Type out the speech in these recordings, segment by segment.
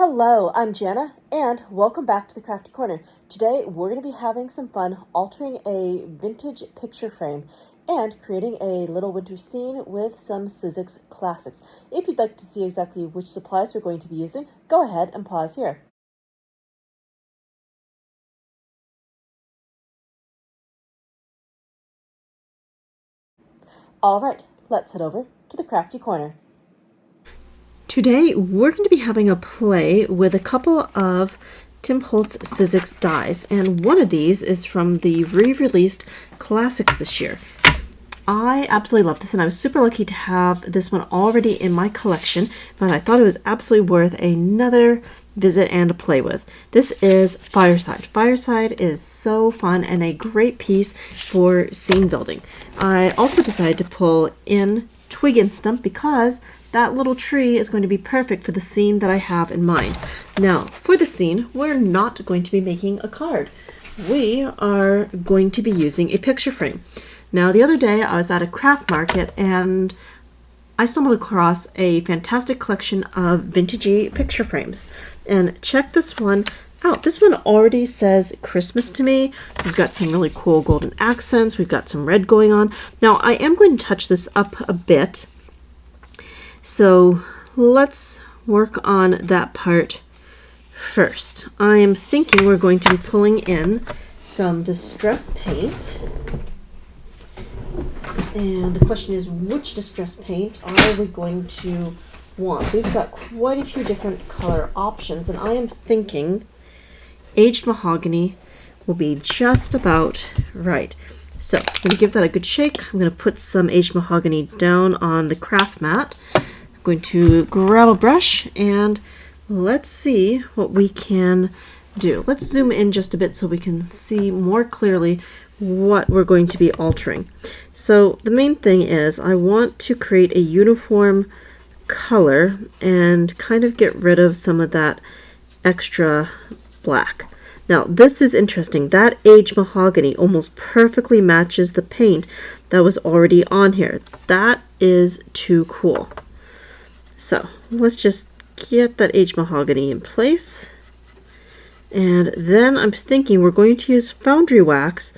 Hello, I'm Janna, and welcome back to the Crafty Corner. Today, we're going to be having some fun altering a vintage picture frame and creating a little winter scene with some Sizzix classics. If you'd like to see exactly which supplies we're going to be using, go ahead and pause here. All right, let's head over to the Crafty Corner. Today, we're going to be having a play with a couple of Holtz Sizzix dies, and one of these is from the re-released classics this year. I absolutely love this, and I was super lucky to have this one already in my collection, but I thought it was absolutely worth another visit and a play with. This is Fireside. Fireside is so fun and a great piece for scene building. I also decided to pull in Twig and Stump because that little tree is going to be perfect for the scene that I have in mind. Now, for the scene, we're not going to be making a card. We are going to be using a picture frame. Now, the other day I was at a craft market and I stumbled across a fantastic collection of vintagey picture frames. And check this one out. This one already says Christmas to me. We've got some really cool golden accents. We've got some red going on. Now, I am going to touch this up a bit. So let's work on that part first. I am thinking we're going to be pulling in some distress paint. And the question is, which distress paint are we going to want? We've got quite a few different color options, and I am thinking aged mahogany will be just about right. So I'm going to give that a good shake. I'm going to put some aged mahogany down on the craft mat. I'm going to grab a brush and let's see what we can do. Let's zoom in just a bit so we can see more clearly what we're going to be altering. So the main thing is I want to create a uniform color and kind of get rid of some of that extra black. Now this is interesting. That aged mahogany almost perfectly matches the paint that was already on here. That is too cool. So let's just get that aged mahogany in place. And then I'm thinking we're going to use Foundry wax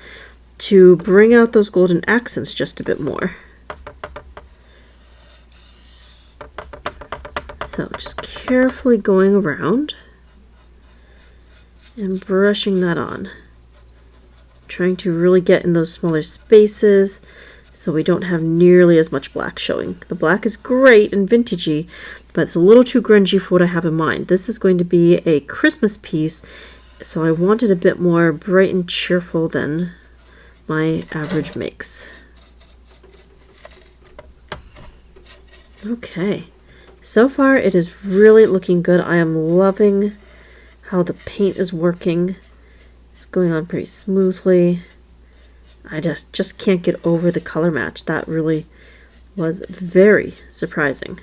to bring out those golden accents just a bit more. So just carefully going around and brushing that on. Trying to really get in those smaller spaces so we don't have nearly as much black showing. The black is great and vintagey, but it's a little too grungy for what I have in mind. This is going to be a Christmas piece, so I want it a bit more bright and cheerful than my average makes. Okay, so far it is really looking good. I am loving how the paint is working. It's going on pretty smoothly. I just can't get over the color match. That really was very surprising.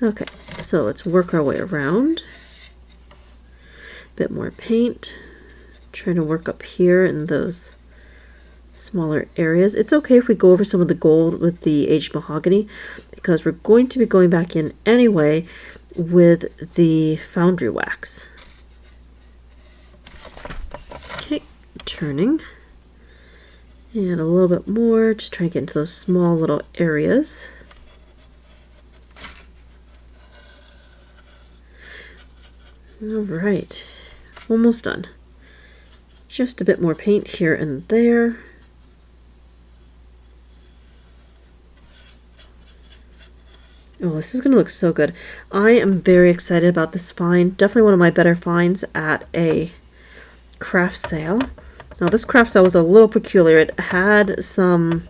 Okay, so let's work our way around. Bit more paint. Trying to work up here in those smaller areas. It's okay if we go over some of the gold with the aged mahogany because we're going to be going back in anyway with the Foundry wax. Okay, turning. And a little bit more, just trying to get into those small little areas. All right, almost done. Just a bit more paint here and there. Oh, this is going to look so good. I am very excited about this find. Definitely one of my better finds at a craft sale. Now, this craft sale was a little peculiar. It had some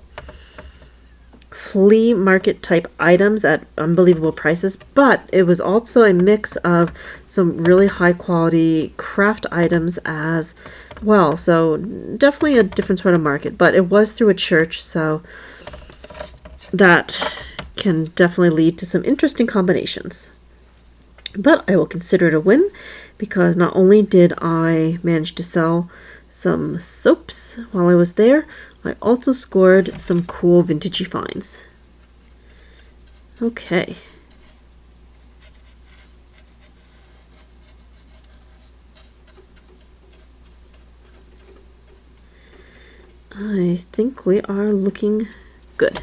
flea market type items at unbelievable prices, but it was also a mix of some really high quality craft items as well. So definitely a different sort of market, but it was through a church, so that can definitely lead to some interesting combinations. But I will consider it a win because not only did I manage to sell some soaps while I was there, I also scored some cool vintagey finds. Okay. I think we are looking good.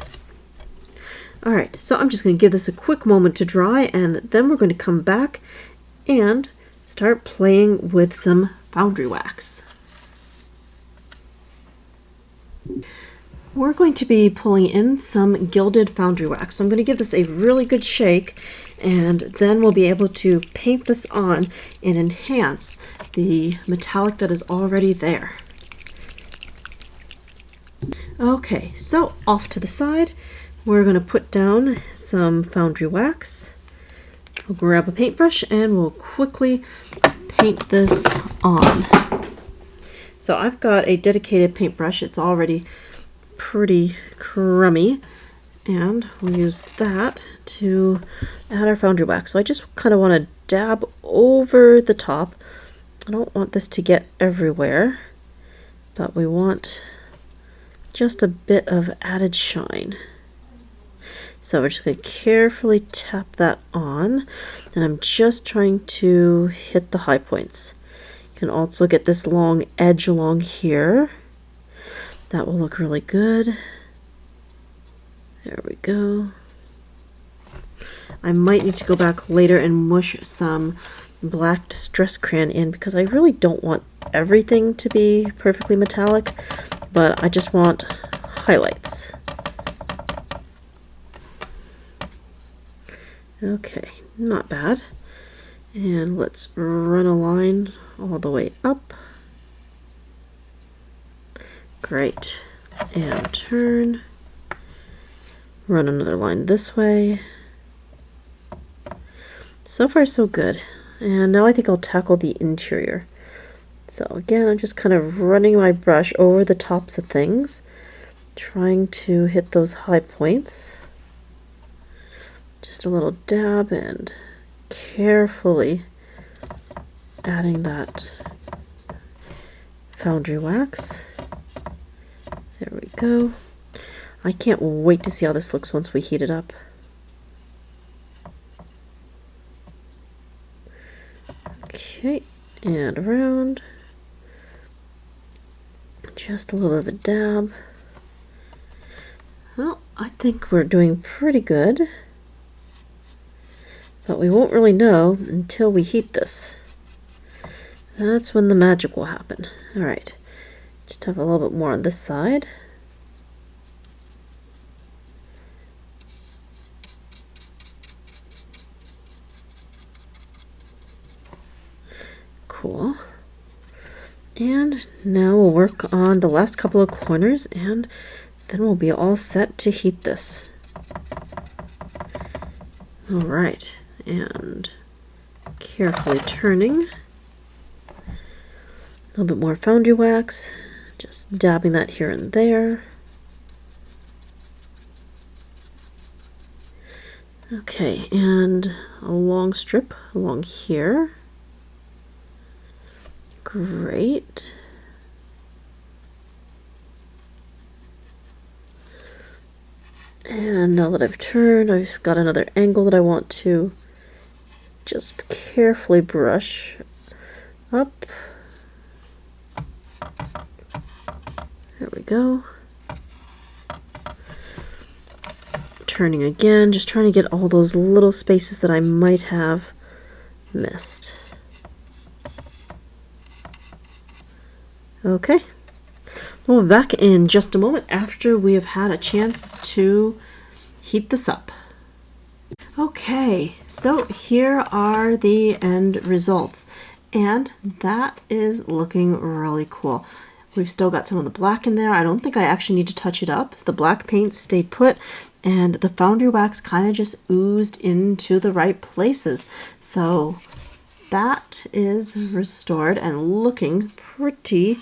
All right, so I'm just going to give this a quick moment to dry, and then we're going to come back and start playing with some Foundry wax. We're going to be pulling in some gilded Foundry wax. So I'm going to give this a really good shake, and then we'll be able to paint this on and enhance the metallic that is already there. Okay, so off to the side, we're going to put down some Foundry wax. We'll grab a paintbrush and we'll quickly paint this on. So I've got a dedicated paintbrush. It's already pretty crummy, and we'll use that to add our Foundry wax. So I just kind of want to dab over the top. I don't want this to get everywhere, but we want just a bit of added shine. So we're just going to carefully tap that on, and I'm just trying to hit the high points. You can also get this long edge along here. That will look really good. There we go. I might need to go back later and mush some black Distress Crayon in, because I really don't want everything to be perfectly metallic, but I just want highlights. Okay, not bad. And let's run a line all the way up. Great. And turn. Run another line this way. So far so good. And now I think I'll tackle the interior. So again, I'm just kind of running my brush over the tops of things, trying to hit those high points. Just a little dab and carefully adding that Foundry wax. There we go. I can't wait to see how this looks once we heat it up. Okay, and around. Just a little bit of a dab. Well, I think we're doing pretty good, but we won't really know until we heat this. That's when the magic will happen. All right, just have a little bit more on this side. Cool. And now we'll work on the last couple of corners, and then we'll be all set to heat this. All right, and carefully turning. A little bit more Foundry wax, just dabbing that here and there. Okay, and a long strip along here. Great. And now that I've turned, I've got another angle that I want to just carefully brush up. There we go. Turning again, just trying to get all those little spaces that I might have missed. Okay, we'll be back in just a moment after we have had a chance to heat this up. Okay, so here are the end results, and that is looking really cool. We've still got some of the black in there. I don't think I actually need to touch it up. The black paint stayed put, and the Foundry wax kind of just oozed into the right places. So that is restored and looking pretty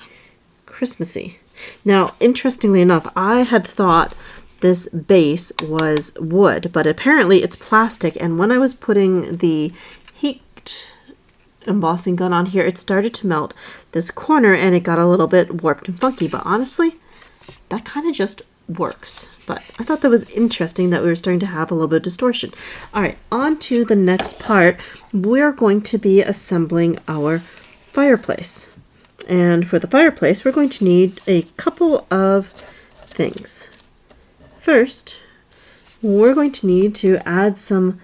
Christmassy. Now, interestingly enough, I had thought this base was wood, but apparently it's plastic. And when I was putting the heat embossing gun on here, it started to melt this corner and it got a little bit warped and funky. But honestly, that kind of just works. But I thought that was interesting that we were starting to have a little bit of distortion. All right, on to the next part. We're going to be assembling our fireplace. And for the fireplace, we're going to need a couple of things. First, we're going to need to add some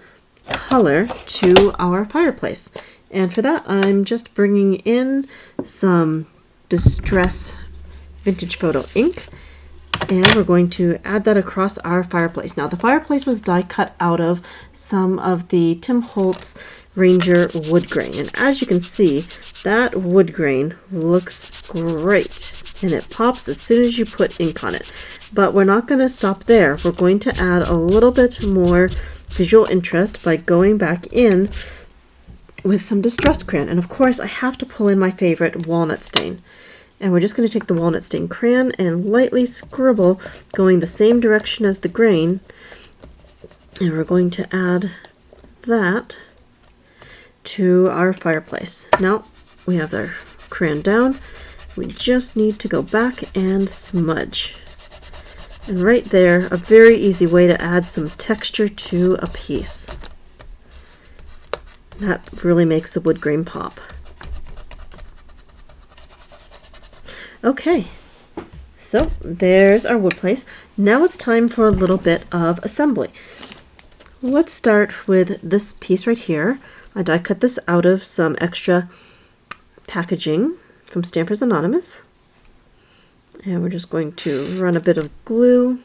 color to our fireplace. And for that, I'm just bringing in some Distress Vintage Photo ink, and we're going to add that across our fireplace. Now, the fireplace was die cut out of some of the Tim Holtz Ranger wood grain, and as you can see, that wood grain looks great, and it pops as soon as you put ink on it. But we're not going to stop there. We're going to add a little bit more visual interest by going back in with some Distress Crayon. And of course, I have to pull in my favorite, walnut stain. And we're just going to take the walnut stain crayon and lightly scribble going the same direction as the grain. And we're going to add that to our fireplace. Now we have our crayon down. We just need to go back and smudge. And right there, a very easy way to add some texture to a piece. That really makes the wood grain pop. Okay, so there's our wood place. Now it's time for a little bit of assembly. Let's start with this piece right here. I die cut this out of some extra packaging from Stampers Anonymous. And we're just going to run a bit of glue.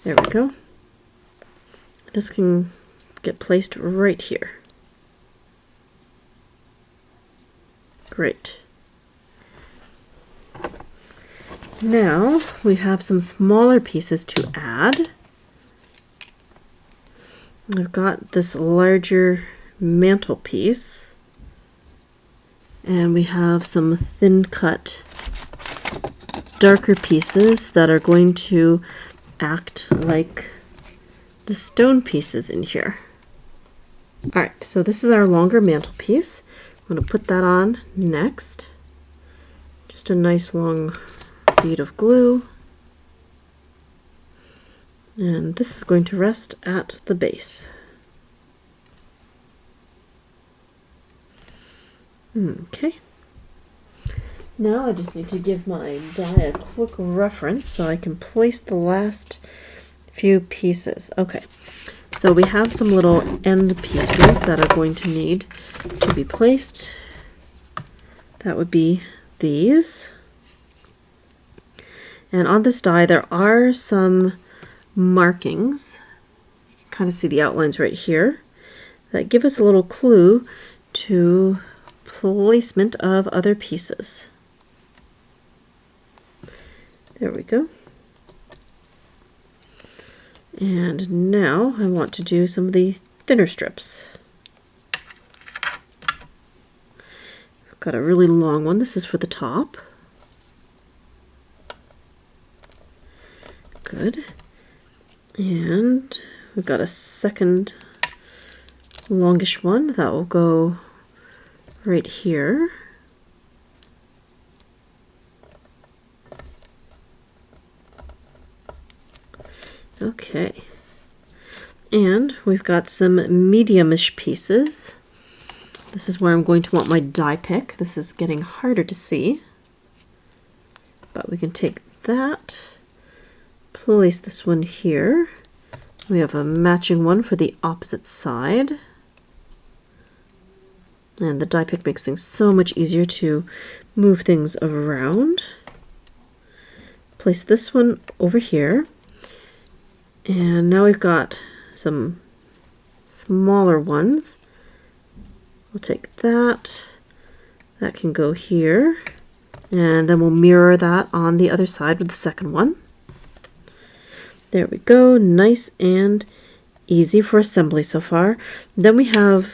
There we go. This can get placed right here. Great. Now we have some smaller pieces to add. I've got this larger mantle piece. And we have some thin cut darker pieces that are going to act like the stone pieces in here. Alright, so this is our longer mantle piece. I'm going to put that on next. Just a nice long bead of glue. And this is going to rest at the base. Okay. Now I just need to give my die a quick reference so I can place the last few pieces. Okay, so we have some little end pieces that are going to need to be placed. That would be these. And on this die there are some markings. You can kind of see the outlines right here that give us a little clue to placement of other pieces. There we go. And now I want to do some of the thinner strips. I've got a really long one. This is for the top. Good. And we've got a second longish one that will go right here. Okay. And we've got some medium-ish pieces. This is where I'm going to want my die pick. This is getting harder to see. But we can take that, place this one here. We have a matching one for the opposite side. And the die pick makes things so much easier to move things around. Place this one over here. And now we've got some smaller ones. We'll take that. That can go here. And then we'll mirror that on the other side with the second one. There we go. Nice and easy for assembly so far. Then we have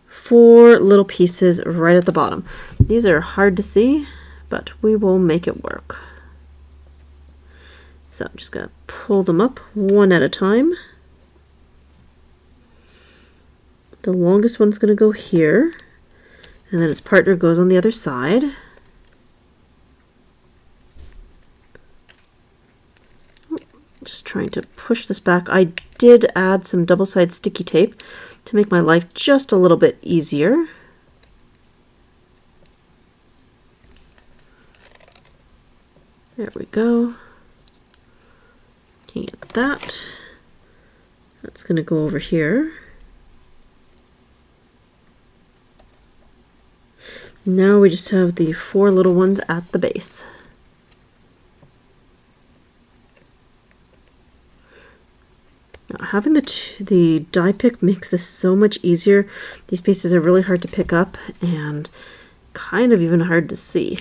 4 little pieces right at the bottom. These are hard to see, but we will make it work. So I'm just going to pull them up one at a time. The longest one's going to go here, and then its partner goes on the other side. Just trying to push this back. I did add some double-sided sticky tape to make my life just a little bit easier. There we go. Looking at that. That's going to go over here. Now we just have the 4 little ones at the base. Now, having the die pick makes this so much easier. These pieces are really hard to pick up and kind of even hard to see.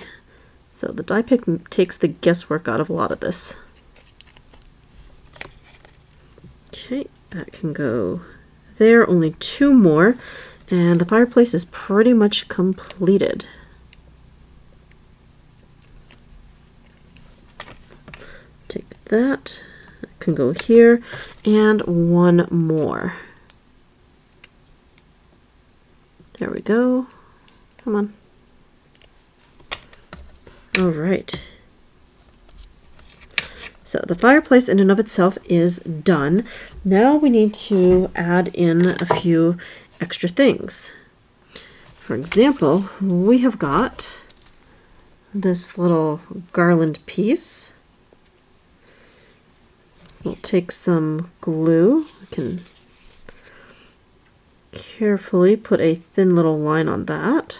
So the die pick takes the guesswork out of a lot of this. Okay, that can go there. Only 2 more. And the fireplace is pretty much completed. Take that. It can go here. And 1 more. There we go. Come on. All right. So the fireplace in and of itself is done. Now we need to add in a few extra things. For example, we have got this little garland piece. We'll take some glue. We can carefully put a thin little line on that.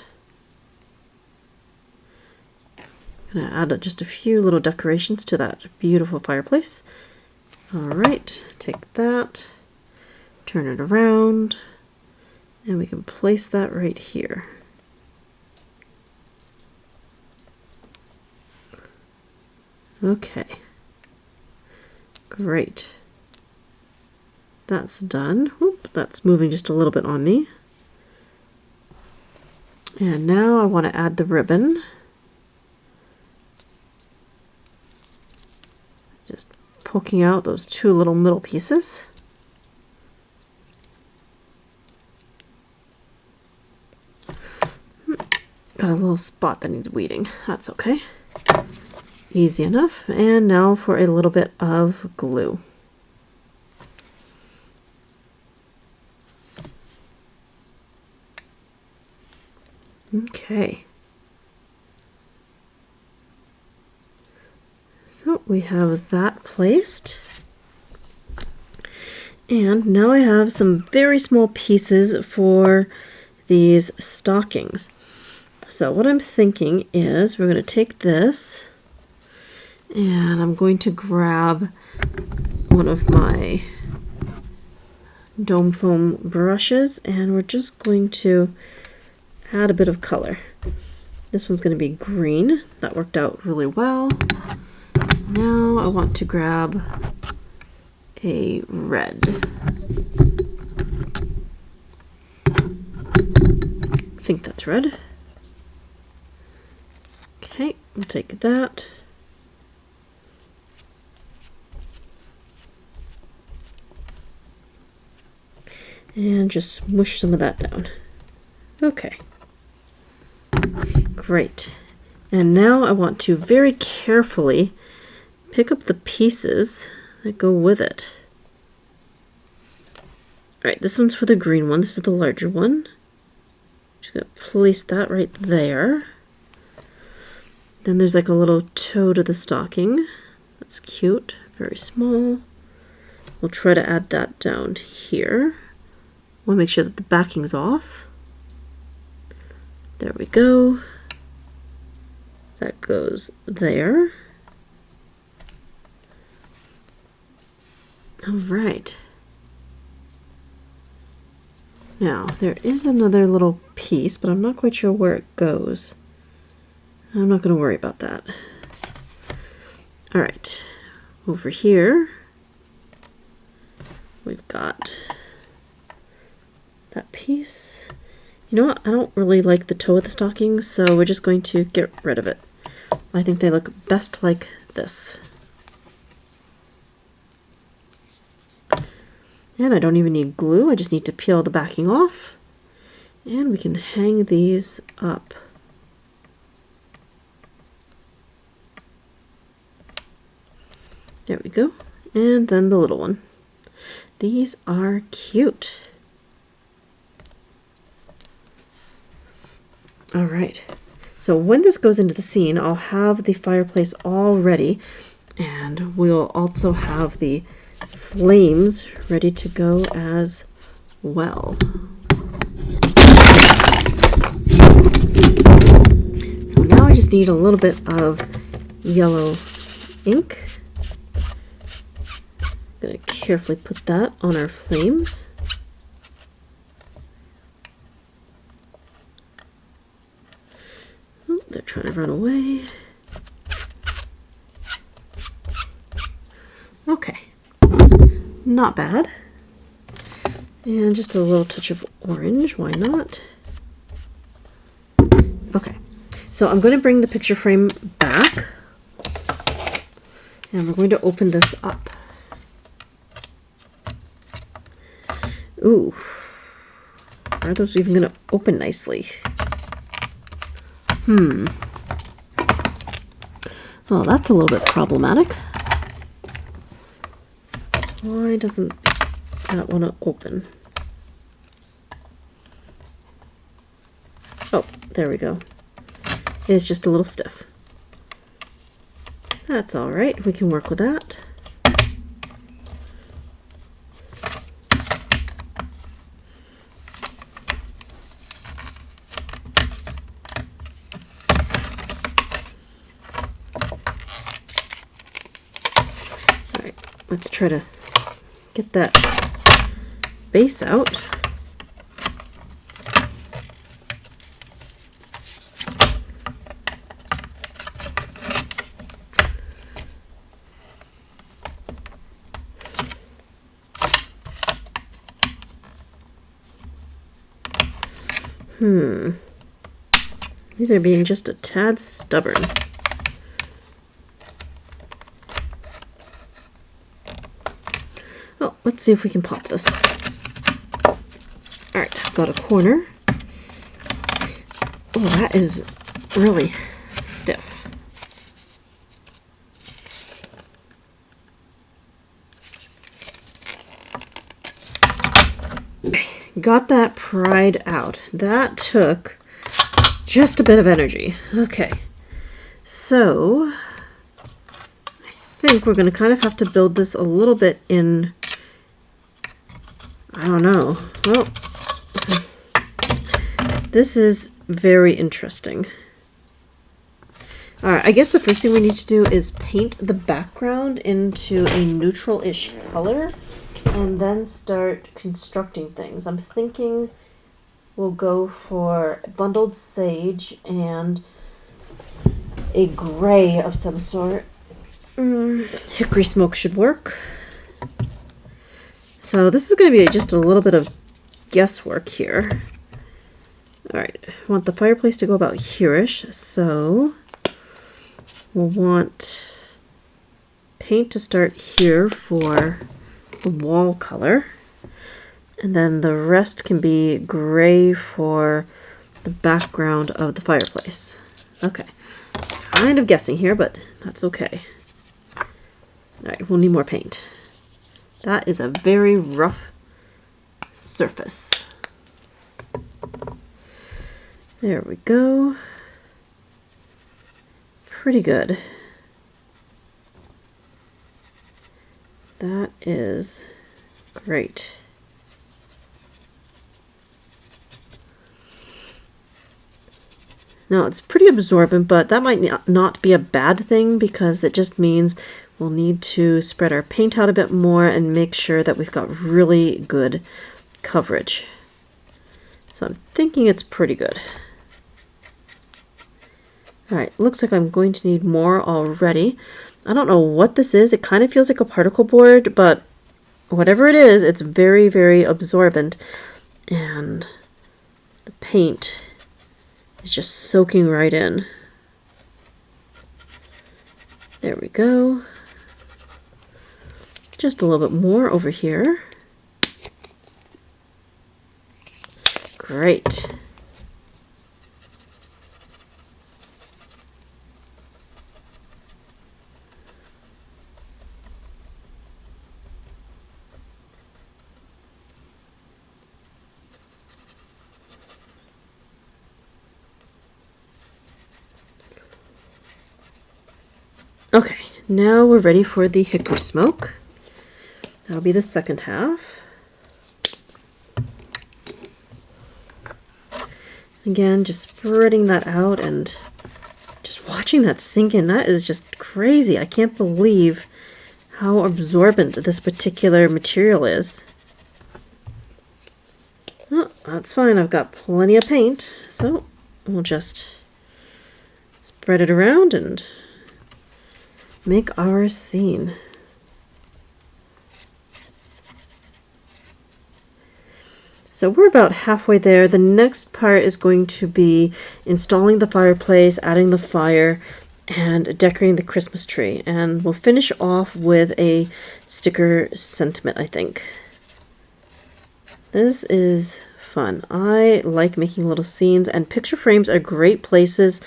I'm going to add just a few little decorations to that beautiful fireplace. All right, take that, turn it around, and we can place that right here. Okay, great. That's done. Oop, that's moving just a little bit on me. And now I want to add the ribbon. Just poking out those 2 little middle pieces. Got a little spot that needs weeding. That's okay. Easy enough. And now for a little bit of glue. Okay. So we have that placed. And now I have some very small pieces for these stockings. So what I'm thinking is we're going to take this and I'm going to grab one of my dome foam brushes and we're just going to add a bit of color. This one's going to be green. That worked out really well. Now I want to grab a red. I think that's red. Okay, we'll take that. And just smush some of that down. Okay. Great. And now I want to very carefully pick up the pieces that go with it. Alright, this one's for the green one. This is the larger one. Just gonna place that right there. Then there's like a little toe to the stocking. That's cute. Very small. We'll try to add that down here. We'll make sure that the backing's off. There we go. That goes there. All right. Now, there is another little piece, but I'm not quite sure where it goes. I'm not going to worry about that. All right. Over here, we've got that piece. You know what? I don't really like the toe of the stocking, so we're just going to get rid of it. I think they look best like this. And I don't even need glue, I just need to peel the backing off. And we can hang these up. There we go. And then the little one. These are cute. All right. So when this goes into the scene, I'll have the fireplace all ready, and we'll also have the flames ready to go as well. So now I just need a little bit of yellow ink. I'm going to carefully put that on our flames. Oh, they're trying to run away. Okay, not bad. And just a little touch of orange, why not? Okay, so I'm going to bring the picture frame back, and we're going to open this up. Ooh, are those even going to open nicely? Well, that's a little bit problematic. Why doesn't that want to open? Oh, there we go. It's just a little stiff. That's all right. We can work with that. All right, let's try to get that base out. These are being just a tad stubborn. Oh, let's see if we can pop this. Alright, I've got a corner. Oh, that is really stiff. Got that pried out. That took just a bit of energy. Okay, so I think we're going to kind of have to build this a little bit in, I don't know. Well, this is very interesting. All right, I guess the first thing we need to do is paint the background into a neutral-ish color and then start constructing things. I'm thinking we'll go for bundled sage and a gray of some sort. Hickory smoke should work. So this is going to be just a little bit of guesswork here. Alright, I want the fireplace to go about here-ish, so we'll want paint to start here for the wall color. And then the rest can be gray for the background of the fireplace. Okay, kind of guessing here, but that's okay. Alright, we'll need more paint. That is a very rough surface. There we go. Pretty good. That is great. Now, it's pretty absorbent, but that might not be a bad thing because it just means we'll need to spread our paint out a bit more and make sure that we've got really good coverage. So I'm thinking it's pretty good. Alright, looks like I'm going to need more already. I don't know what this is. It kind of feels like a particle board, but whatever it is, it's very, very absorbent. And the paint is just soaking right in. There we go. Just a little bit more over here. Great. Okay, now we're ready for the hickory smoke. That'll be the second half. Again, just spreading that out and just watching that sink in. That is just crazy. I can't believe how absorbent this particular material is. Oh, that's fine. I've got plenty of paint, so we'll just spread it around and make our scene. So we're about halfway there. The next part is going to be installing the fireplace, adding the fire, and decorating the Christmas tree. And we'll finish off with a sticker sentiment, I think. This is fun. I like making little scenes, and picture frames are great places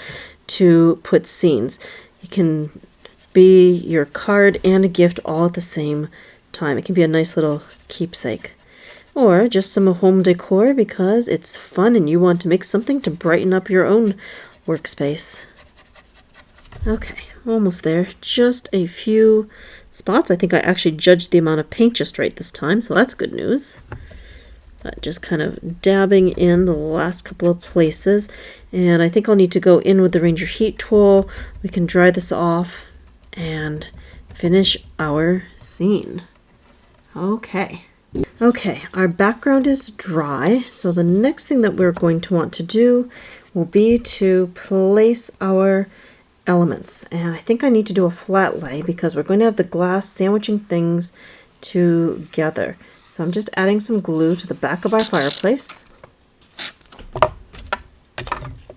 to put scenes. It can be your card and a gift all at the same time. It can be a nice little keepsake. Or just some home decor because it's fun and you want to make something to brighten up your own workspace. Okay, almost there. Just a few spots. I think I actually judged the amount of paint just right this time, so that's good news. Just kind of dabbing in the last couple of places. And I think I'll need to go in with the Ranger Heat tool. We can dry this off and finish our scene. Okay. Okay, our background is dry, so the next thing that we're going to want to do will be to place our elements. And I think I need to do a flat lay because we're going to have the glass sandwiching things together. So I'm just adding some glue to the back of our fireplace.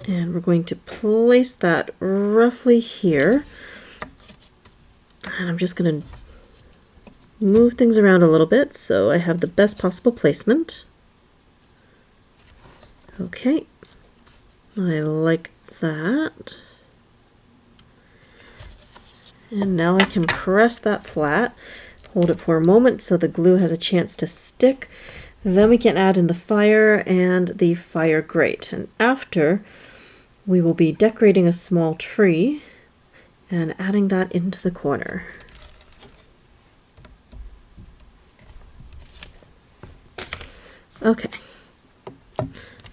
And we're going to place that roughly here. And I'm just going to move things around a little bit so I have the best possible placement. Okay, I like that. And now I can press that flat, hold it for a moment so the glue has a chance to stick. Then we can add in the fire and the fire grate. And after, we will be decorating a small tree and adding that into the corner. Okay,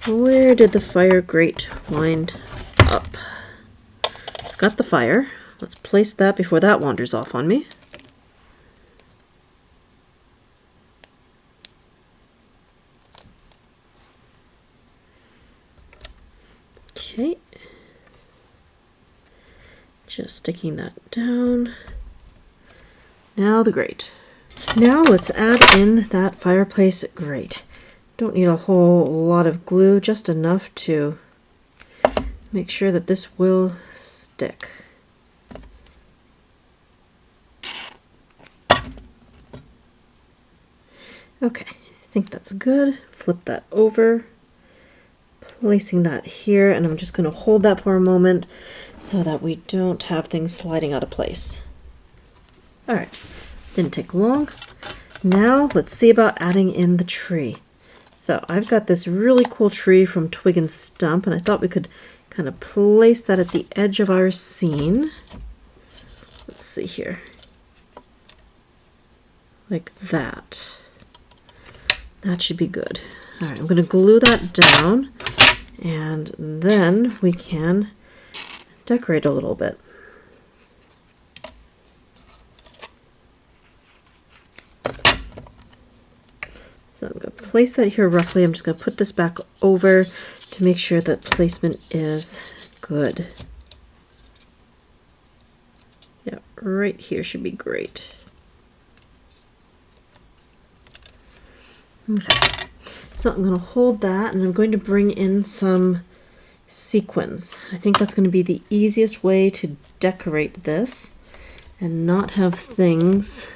where did the fire grate wind up? I've got the fire. Let's place that before that wanders off on me. Okay, just sticking that down. Now the grate. Now let's add in that fireplace grate. Don't need a whole lot of glue, just enough to make sure that this will stick. Okay, I think that's good. Flip that over, placing that here, and I'm just going to hold that for a moment so that we don't have things sliding out of place. All right, didn't take long. Now let's see about adding in the tree. So I've got this really cool tree from Twig and Stump, and I thought we could kind of place that at the edge of our scene. Let's see here. Like that. That should be good. All right, I'm going to glue that down, and then we can decorate a little bit. So I'm going to place that here roughly. I'm just going to put this back over to make sure that placement is good. Yeah, right here should be great. Okay, so I'm going to hold that and I'm going to bring in some sequins. I think that's going to be the easiest way to decorate this and not have things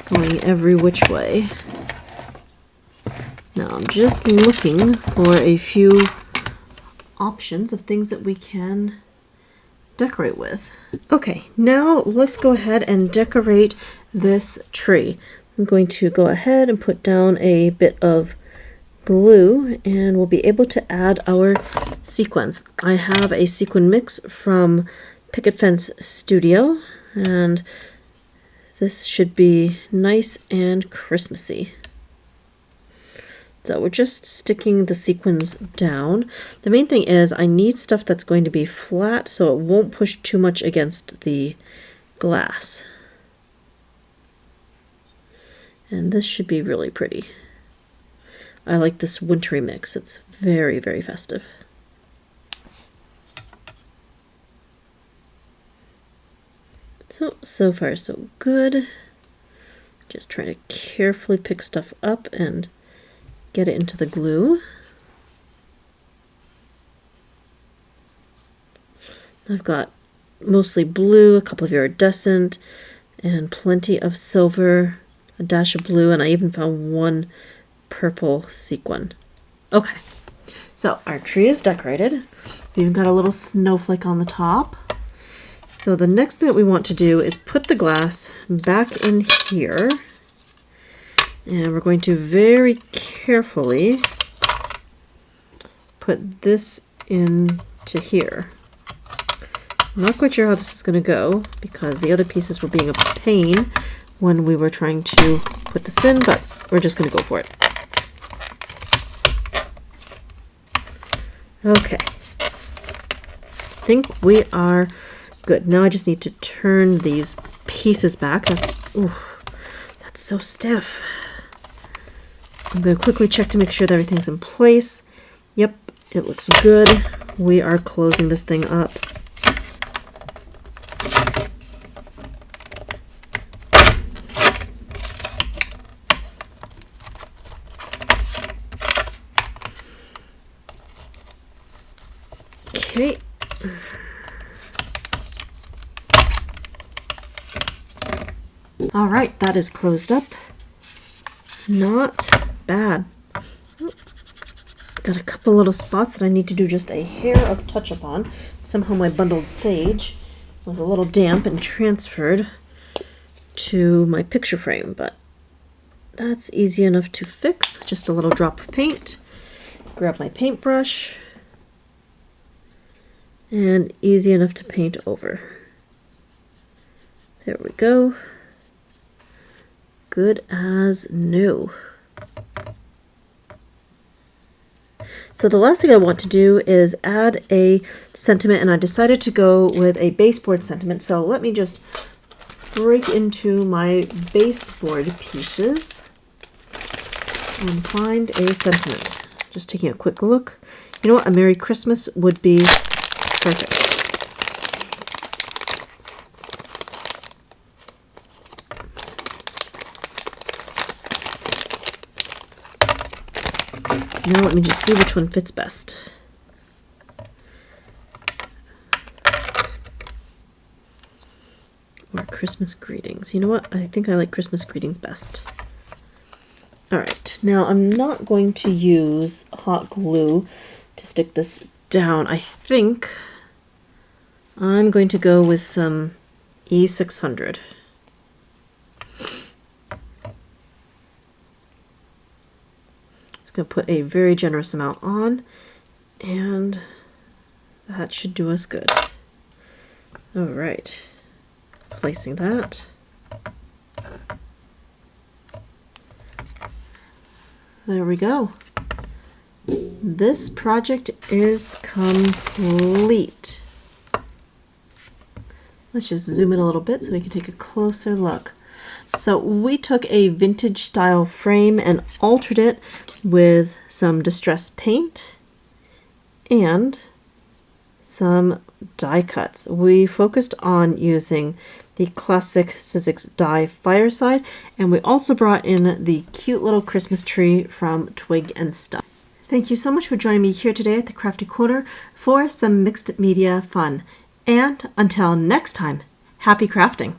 going every which way. Now I'm just looking for a few options of things that we can decorate with. Okay, now let's go ahead and decorate this tree. I'm going to go ahead and put down a bit of glue and we'll be able to add our sequins. I have a sequin mix from Picket Fence Studio. And this should be nice and Christmassy. So we're just sticking the sequins down. The main thing is I need stuff that's going to be flat so it won't push too much against the glass. And this should be really pretty. I like this wintry mix. It's very, very festive. So far so good. Just trying to carefully pick stuff up and get it into the glue. I've got mostly blue, a couple of iridescent, and plenty of silver, a dash of blue, and I even found one purple sequin. Okay, so our tree is decorated. We even got a little snowflake on the top. So the next thing that we want to do is put the glass back in here. And we're going to very carefully put this into here. I'm not quite sure how this is going to go because the other pieces were being a pain when we were trying to put this in, but we're just going to go for it. Okay. I think we are good. Now I just need to turn these pieces back. That's so stiff. I'm going to quickly check to make sure that everything's in place. Yep, it looks good. We are closing this thing up. Okay. All right, that is closed up. Not bad. Got a couple little spots that I need to do just a hair of touch-up on. Somehow my bundled sage was a little damp and transferred to my picture frame, but that's easy enough to fix. Just a little drop of paint. Grab my paintbrush. And easy enough to paint over. There we go. Good as new. So the last thing I want to do is add a sentiment, and I decided to go with a baseboard sentiment. So let me just break into my baseboard pieces and find a sentiment. Just taking a quick look. You know what? A Merry Christmas would be perfect. Now let me just see which one fits best. Or Christmas greetings. You know what? I think I like Christmas greetings best. Alright, now I'm not going to use hot glue to stick this down. I think I'm going to go with some E600. Going to put a very generous amount on, and that should do us good. All right, placing that. There we go. This project is complete. Let's just zoom in a little bit so we can take a closer look. So we took a vintage style frame and altered it with some distressed paint and some die cuts. We focused on using the classic Sizzix die fireside, and we also brought in the cute little Christmas tree from Twig and Stump. Thank you so much for joining me here today at the Crafty Corner for some mixed media fun. And until next time, happy crafting!